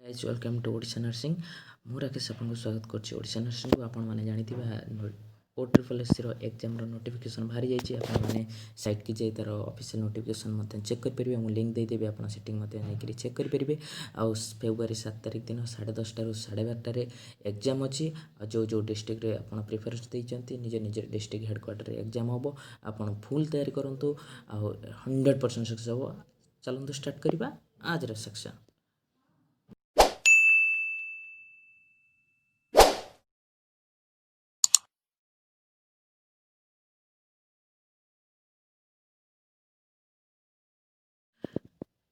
Guys welcome to Odisha nursing मु राकेश आपको स्वागत करछि ओडिशा नर्सिंग को आपण माने जानिथिबा O SSC रो एग्जाम रो नोटिफिकेशन बाहरी जाइछि आपण माने साइट की जाई तार ऑफिशियल नोटिफिकेशन मते चेक कर परिबे मु लिंक दे देबे आपण सेटिंग मते नै करी चेक कर परिबे आ फेब्रुआरी 7 तारिख दिन 10:30 रु 12:30 रे एग्जाम अछि जो जो डिस्ट्रिक्ट रे आपण प्रेफरेंस दैचंती निजे निजे डिस्ट्रिक्ट हेडक्वार्टर रे एग्जाम होबो आपण फुल तैयारी करंतु आ 100% सक्सेस होबो चलंतु स्टार्ट करबा आज रे सेक्शन।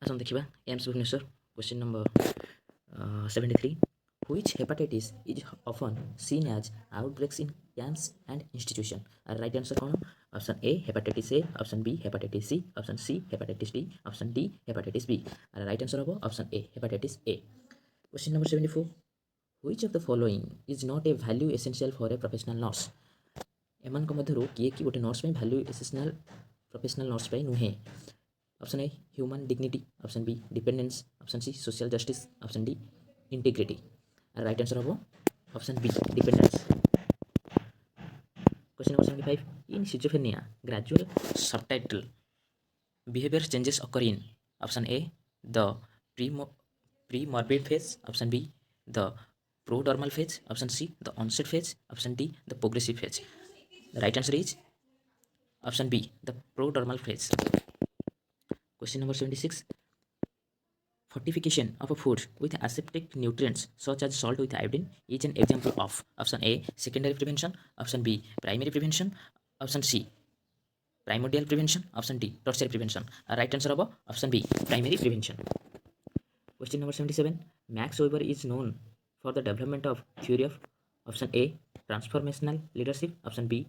आसम देखिबा AIIMS Bhubaneswar question number 73 which hepatitis is often seen as outbreaks in camps and institution right answer कौन option A hepatitis A option B hepatitis C option C hepatitis D option D hepatitis B right answer हम option A hepatitis A question number 74 which of the following is not a value essential for a professional nurse एमान को मध्यरु किए कि गोटे nurse में value essential professional nurse पे नुहे option A human dignity option B dependence option C social justice option D integrity right answer हम option B dependence question number 75 in schizophrenia gradual subtitle behavior changes occur in option A the pre-morbid phase option B the prodromal phase option C the onset phase option D the progressive phase the right answer is option B the prodromal phase question number 76 fortification of a food with aseptic nutrients such as salt with iodine is an example of option A secondary prevention option B primary prevention option C primordial prevention option D tertiary prevention right answer of option B primary prevention question number 77 Max Weber is known for the development of theory of option A transformational leadership option B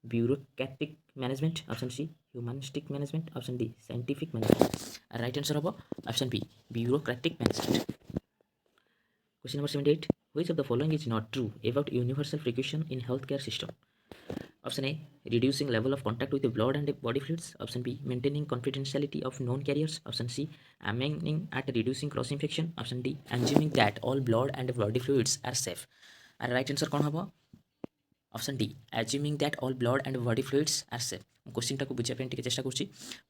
bureaucratic management option C humanistic management option D scientific management right answer of option B bureaucratic management question number 78 which of the following is not true about universal precaution in healthcare system option A reducing level of contact with the blood and body fluids option B maintaining confidentiality of known carriers option C aiming at reducing cross infection option D assuming that all blood and body fluids are safe right answer कौन हम option D assuming that all blood and body fluids are safe question टाक बुझापी टे चेष्टा करुँच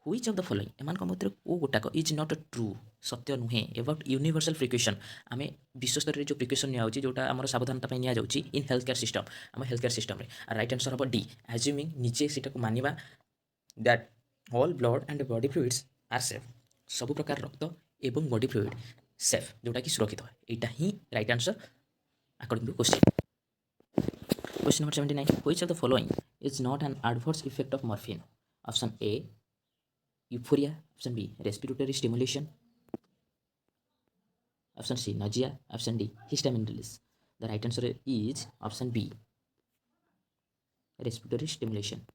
which of the following एमान मध्य को गोटाक इज नॉट ट्रू सत्य नुहे अबाउट यूनिवर्सल प्रिकॉशन आम विश्वस्तर जो प्रिकॉशन नियाउची जोटा आम सावधानता नि जाऊँगी इन हेल्थ केयर सिस्टम आम health care system right answer हम डी एज्यूमिंग निजे से मानिबा that all blood and body fluids are safe सब प्रकार रक्त एवं बॉडी फ्लुइड सेफ जोटा कि सुरक्षित यहाँ ही right answer according to question Question number 79 which of the following is not an adverse effect of morphine option A euphoria option B respiratory stimulation option C nausea option D histamine release the right answer is option B respiratory stimulation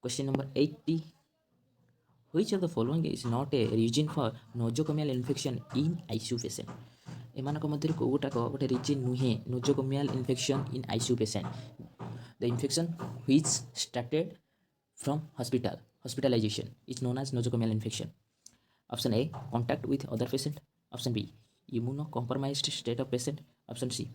question number 80 which of the following is not a reason for nosocomial infection in ICU patient एमानक मध्य कोटाक गोटे रिजिन नुहे nosocomial infection in ICU patient the infection which started from hospitalisation is known as nosocomial infection option A contact with other patient option B immunocompromised state of patient option C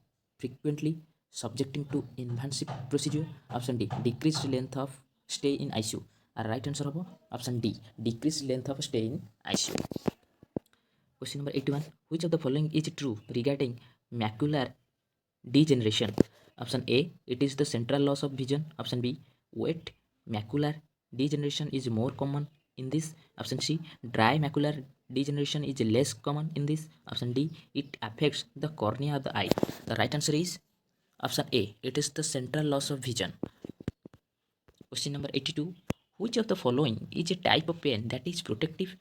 frequently subjecting to invasive procedure option D decreased length of stay in ICU right answer हम option D decreased length of stay in ICU Question number 81 which of the following is true regarding macular degeneration option A it is the central loss of vision option B wet macular degeneration is more common in this option C dry macular degeneration is less common in this option D it affects the cornea of the eye the right answer is option A it is the central loss of vision question number 82 which of the following is a type of pain that is protective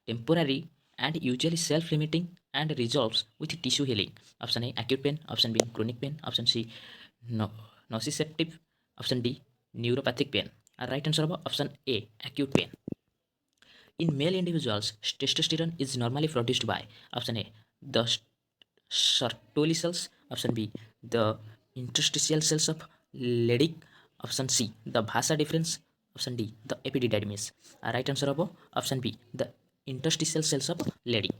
temporary and usually self-limiting and resolves with tissue healing option A acute pain option B chronic pain option C nociceptive option D neuropathic pain right answer of option A acute pain in male individuals testosterone is normally produced by option A the Sertoli cells option B the interstitial cells of Leydig option C the Vasa difference option D the epididymis right answer of option B the interstitial cells of Leydig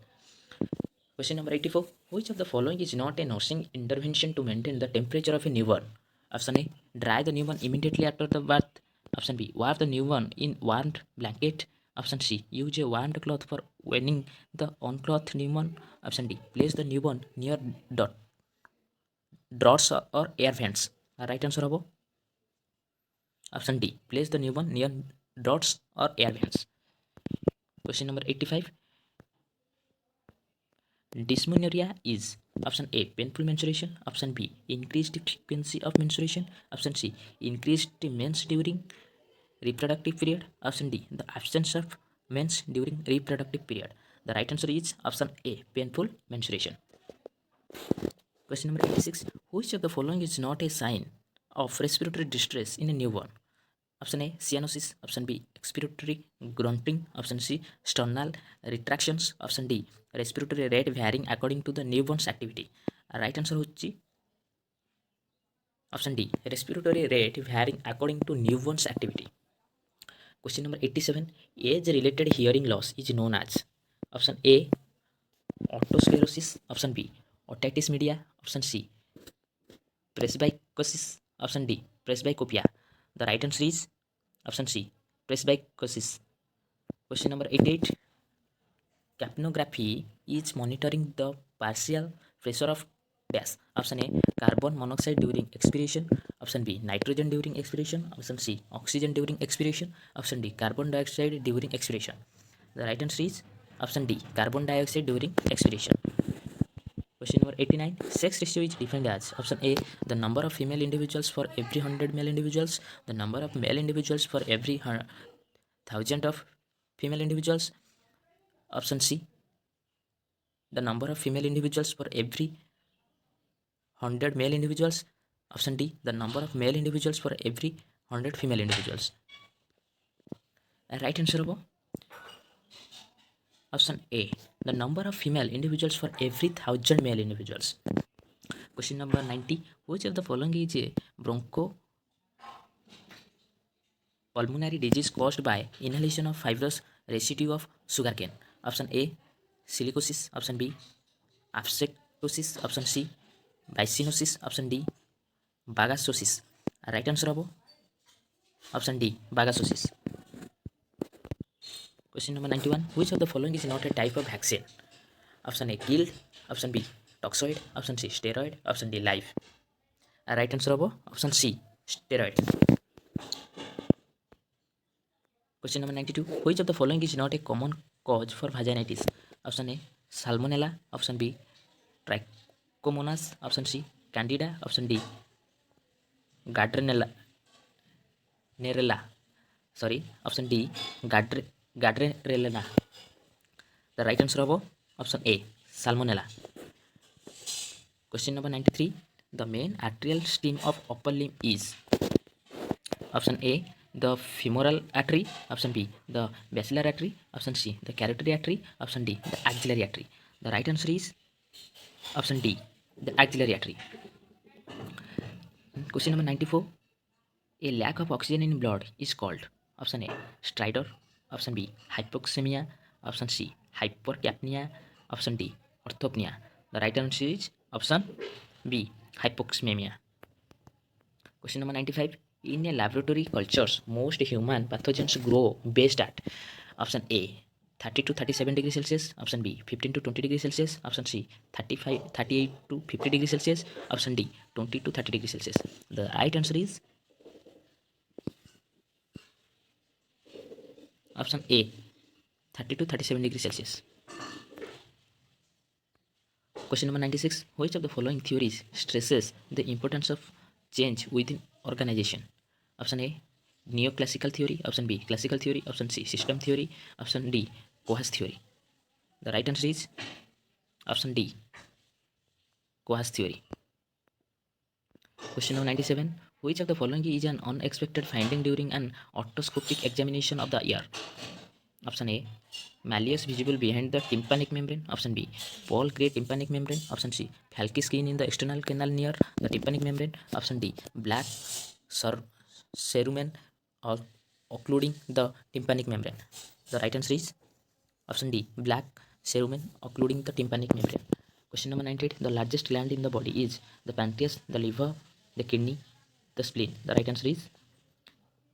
Question number 84. Which of the following is not a nursing intervention to maintain the temperature of a newborn? Option A. Dry the newborn immediately after the birth. Option B. Wrap the newborn in warmed blanket. Option C. Use a warmed cloth for weaning the unclothed newborn. Option D. Place the newborn near draughts or air vents. Right answer habo option D. Place the newborn near draughts or air vents. Question number 85. Dysmenorrhea is option A. Painful menstruation. Option B. Increased frequency of menstruation. Option C. Increased mens during reproductive period. Option D. The absence of mens during reproductive period. The right answer is option A. Painful menstruation. Question number 86. Which of the following is not a sign of respiratory distress in a newborn? Option A. Cyanosis. Option B. Expiratory grunting. Option C. Sternal retractions. Option D. Respiratory rate varying according to the newborn's activity. Right answer होची option D. Respiratory rate varying according to newborn's activity. Question number 87. Age-related hearing loss is known as option A. Otosclerosis. Option B. Otitis media. Option C. Presbycusis. Option D. Presbycopia. The right answer is option C. Presbycusis. Question number 88. Capnography is monitoring the partial pressure of dash. Option A. Carbon monoxide during expiration. Option B. Nitrogen during expiration. Option C. Oxygen during expiration. Option D. Carbon dioxide during expiration. The right answer is option D. Carbon dioxide during expiration. Question number 89. Sex ratio is defined as option A. The number of female individuals for every 100 male individuals. The number of male individuals for every 1,000 of female individuals. Option C. The number of female individuals for every 100 male individuals. Option D. The number of male individuals for every 100 female individuals. Right answer habo option A. The number of female individuals for every 1,000 male individuals. Question number 90. Which of the following is a bronchopulmonary disease caused by inhalation of fibrous residue of sugarcane? Option A. Silicosis. Option B. Asbestosis. Option C. Bicyanosis. Option D. Bagasosis. Right answer habo option D. Bagasosis. Question number 91. Which of the following is not a type of vaccine? Option A. Killed. Option B. Toxoid. Option C. Steroid. Option D. Live. Right answer habo option C. Steroid. Question number 92. Which of the following is not a common cause for vaginitis? Option A. Salmonella. Option B. Trichomonas. Option C. Candida. Option D. Gardnerella. Option D. Gardnerella. The right answer habo option A. Salmonella. Question number 93. The main arterial stream of upper limb is option A. The femoral artery. Option B. The basilar artery. Option C. The carotid artery. Option D. The axillary artery. The right answer is option D. The axillary artery. Question number 94. A lack of oxygen in blood is called option A. Stridor. Option B. Hypoxemia. Option C. Hypercapnia. Option D. Orthopnea. The right answer is option B. Hypoxemia. Question number 95. In a laboratory cultures, most human pathogens grow based at option A. 30 to 37 degrees Celsius. Option B. 15 to 20 degrees Celsius. Option C. 38 to 50 degrees Celsius. Option D. 20 to 30 degrees Celsius. The right answer is option A. 30 to 37 degrees Celsius. Question number 96. Which of the following theories stresses the importance of change within organization? Option A. Neoclassical theory. Option B. Classical theory. Option C. System theory. Option D. Kohas theory. The right answer is option D. Kohas theory. Question number 97. Which of the following is an unexpected finding during an otoscopic examination of the ear? Option A. Malleus visible behind the tympanic membrane. Option B. Pale grey tympanic membrane. Option C. Falky skin in the external canal near the tympanic membrane. Option D. Black cerumen occluding the tympanic membrane. The right answer is option D. Black cerumen occluding the tympanic membrane. Question number 98. The largest gland in the body is the pancreas, the liver, the kidney, the spleen. The right answer is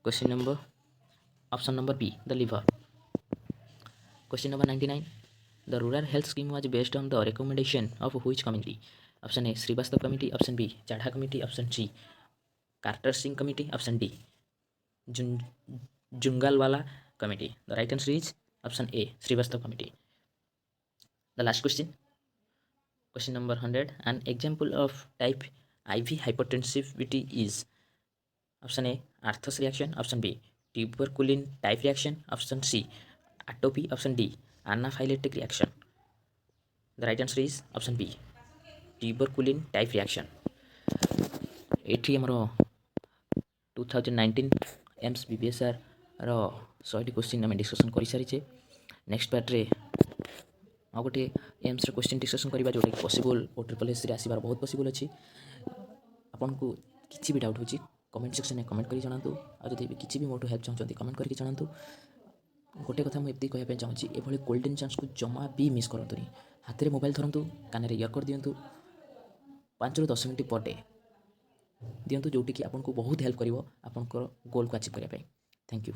option number B, the liver. Question number 99. The rural health scheme was based on the recommendation of which committee? Option A, Srivastava committee. Option B, Chadha committee. Option C, Carter Singh committee. Option D, Jungalwala committee. The right answer is option A, Srivastava committee. The last question. Question number 100. An example of type IV hypertensivity is option A, Arthur's reaction. Option B, tuberculin type reaction. Option C, atopy. Option D, anaphylactic reaction. The right answer is option B, tuberculin type reaction. ଏଠି ଆମର 2019 AIIMS BBSR ର 100ଟି question ଆମେ discussion କରିସାରିଛେ। Next ପାର୍ଟରେ ଆଉ ଗୋଟେ ଏମ୍ସର question discussion କରିବା ଯେଉଁଟାକି possible ଓ triple ଏସ୍ରେ ଆସିବାର ବହୁତ ପସିବୁଲ୍ ଅଛି। ଆପଣଙ୍କୁ କିଛି ବି ଡାଉଟ୍ ହେଉଛି କମେଣ୍ଟ ସେକ୍ସନରେ କମେଣ୍ଟ କରି ଜଣାନ୍ତୁ। ଆଉ ଯଦି କିଛି ବି ମୋଠୁ ହେଲ୍ପ ଚାହୁଁଛନ୍ତି କମେଣ୍ଟ କରିକି ଜଣାନ୍ତୁ। ଗୋଟେ କଥା ମୁଁ ଏତିକି କହିବା ପାଇଁ ଚାହୁଁଛି, ଏଭଳି ଗୋଲ୍ଡେନ୍ ଚାନ୍ସକୁ ଜମା ବି ମିସ୍ କରନ୍ତୁନି। ହାତରେ ମୋବାଇଲ୍ ଧରନ୍ତୁ, କାନରେ ଇୟରକର୍ଡ଼ ଦିଅନ୍ତୁ, 5ରୁ 10 ମିନିଟ୍ ପର୍ ଡେ ଦିଅନ୍ତୁ, ଯେଉଁଠିକି ଆପଣଙ୍କୁ ବହୁତ ହେଲ୍ପ କରିବ ଆପଣଙ୍କର ଗୋଲ୍କୁ ଆଚିଭ୍ କରିବା ପାଇଁ। Thank you.